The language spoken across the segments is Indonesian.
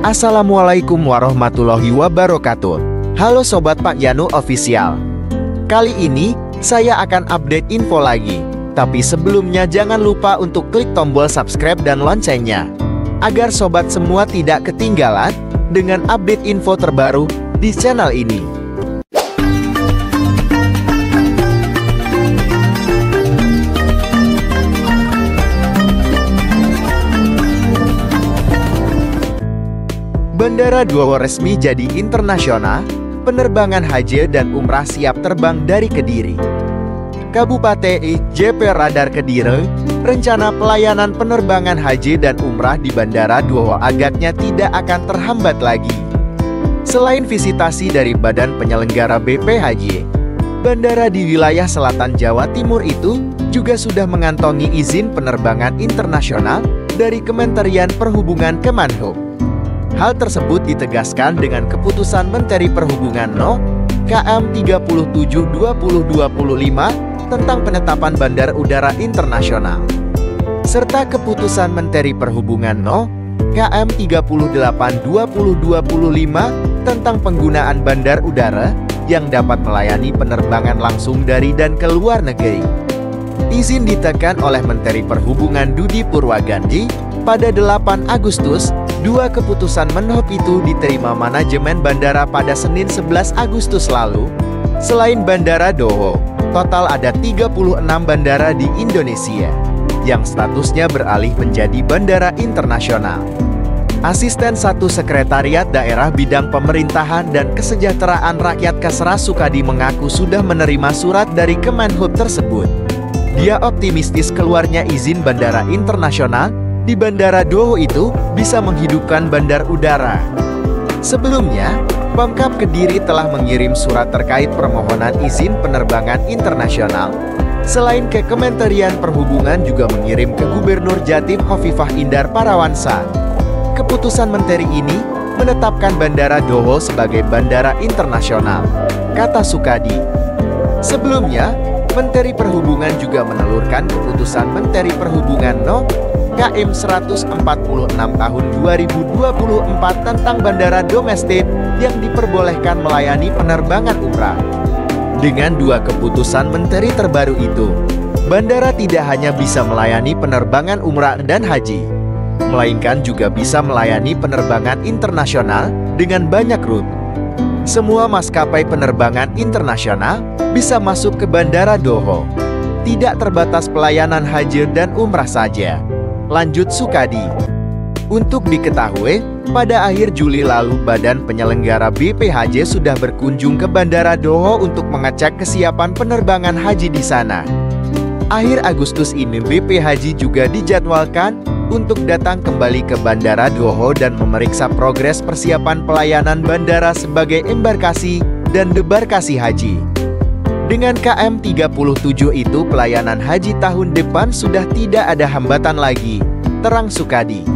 Assalamualaikum warahmatullahi wabarakatuh. Halo Sobat Pak Yanu Official. Kali ini, saya akan update info lagi. Tapi sebelumnya jangan lupa untuk klik tombol subscribe dan loncengnya, agar sobat semua tidak ketinggalan dengan update info terbaru di channel ini. Bandara Doho resmi jadi internasional, penerbangan haji dan umrah siap terbang dari Kediri. Kabupaten JP Radar Kediri, rencana pelayanan penerbangan haji dan umrah di Bandara Doho agaknya tidak akan terhambat lagi. Selain visitasi dari Badan Penyelenggara BP Haji, bandara di wilayah selatan Jawa Timur itu juga sudah mengantongi izin penerbangan internasional dari Kementerian Perhubungan Kemenhub. Hal tersebut ditegaskan dengan keputusan Menteri Perhubungan No. KM 37/2025 tentang penetapan Bandar Udara Internasional, serta keputusan Menteri Perhubungan No. KM 38/2025 tentang penggunaan bandar udara yang dapat melayani penerbangan langsung dari dan ke luar negeri. Izin ditekan oleh Menteri Perhubungan Dudi Purwagandi pada 8 Agustus. Dua keputusan Menhub itu diterima manajemen bandara pada Senin 11 Agustus lalu. Selain Bandara Doho, total ada 36 bandara di Indonesia yang statusnya beralih menjadi bandara internasional. Asisten 1 Sekretariat Daerah Bidang Pemerintahan dan Kesejahteraan Rakyat Kasra Sukadi mengaku sudah menerima surat dari Kemenhub tersebut. Dia optimistis keluarnya izin bandara internasional di Bandara Doho itu bisa menghidupkan bandar udara. Sebelumnya, Pemkab Kediri telah mengirim surat terkait permohonan izin penerbangan internasional. Selain ke Kementerian Perhubungan juga mengirim ke Gubernur Jatim Khofifah Indar Parawansa. Keputusan menteri ini menetapkan Bandara Doho sebagai bandara internasional, kata Sukadi. Sebelumnya, Menteri Perhubungan juga menelurkan keputusan Menteri Perhubungan No. KM 146 tahun 2024 tentang bandara domestik yang diperbolehkan melayani penerbangan umrah. Dengan dua keputusan menteri terbaru itu, bandara tidak hanya bisa melayani penerbangan umrah dan haji, melainkan juga bisa melayani penerbangan internasional dengan banyak rute. Semua maskapai penerbangan internasional bisa masuk ke Bandara Doho. Tidak terbatas pelayanan haji dan umrah saja, lanjut Sukadi. Untuk diketahui, pada akhir Juli lalu Badan Penyelenggara BPHJ sudah berkunjung ke Bandara Doho untuk mengecek kesiapan penerbangan haji di sana. Akhir Agustus ini BPHJ juga dijadwalkan untuk datang kembali ke Bandara Doho dan memeriksa progres persiapan pelayanan bandara sebagai embarkasi dan debarkasi haji. Dengan KM 37 itu pelayanan haji tahun depan sudah tidak ada hambatan lagi, terang Sukadi.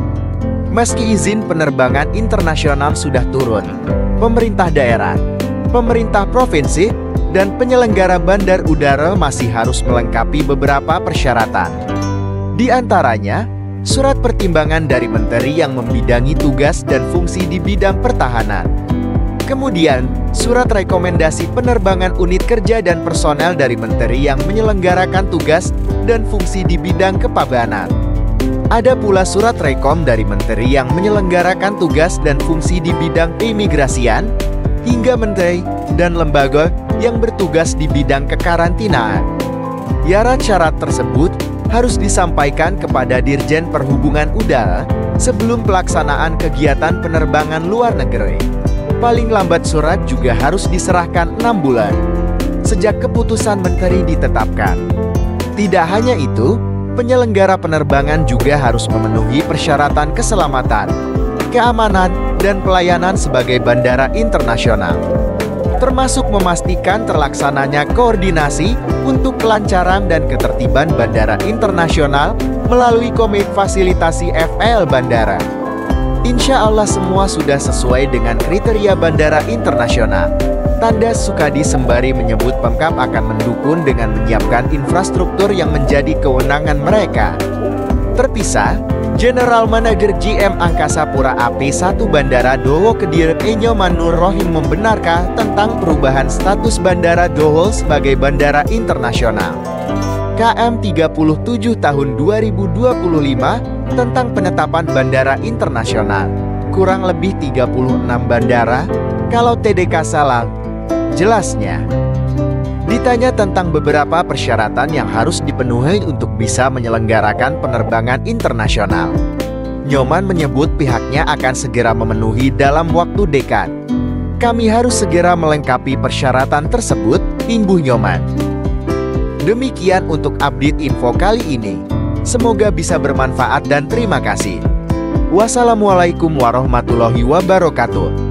Meski izin penerbangan internasional sudah turun, pemerintah daerah, pemerintah provinsi, dan penyelenggara bandar udara masih harus melengkapi beberapa persyaratan. Di antaranya, surat pertimbangan dari menteri yang membidangi tugas dan fungsi di bidang pertahanan. Kemudian, surat rekomendasi penerbangan unit kerja dan personel dari menteri yang menyelenggarakan tugas dan fungsi di bidang kepabeanan. Ada pula surat rekom dari menteri yang menyelenggarakan tugas dan fungsi di bidang keimigrasian, hingga menteri dan lembaga yang bertugas di bidang kekarantinaan. Syarat tersebut harus disampaikan kepada Dirjen Perhubungan Udara sebelum pelaksanaan kegiatan penerbangan luar negeri. Paling lambat surat juga harus diserahkan 6 bulan sejak keputusan menteri ditetapkan. Tidak hanya itu, penyelenggara penerbangan juga harus memenuhi persyaratan keselamatan, keamanan, dan pelayanan sebagai bandara internasional, termasuk memastikan terlaksananya koordinasi untuk kelancaran dan ketertiban bandara internasional melalui Komite Fasilitasi FL Bandara. Insya Allah semua sudah sesuai dengan kriteria bandara internasional, tanda Sukadi sembari menyebut Pemkab akan mendukung dengan menyiapkan infrastruktur yang menjadi kewenangan mereka. Terpisah, General Manager GM Angkasa Pura AP1 Bandara Dowo Kediri Nyoman Nur Rohim membenarkan tentang perubahan status Bandara Dowo sebagai bandara internasional. KM 37 tahun 2025 tentang penetapan bandara internasional. Kurang lebih 36 bandara, kalau TDK salah. Jelasnya, ditanya tentang beberapa persyaratan yang harus dipenuhi untuk bisa menyelenggarakan penerbangan internasional. Nyoman menyebut pihaknya akan segera memenuhi dalam waktu dekat. Kami harus segera melengkapi persyaratan tersebut, imbuh Nyoman. Demikian untuk update info kali ini. Semoga bisa bermanfaat dan terima kasih. Wassalamualaikum warahmatullahi wabarakatuh.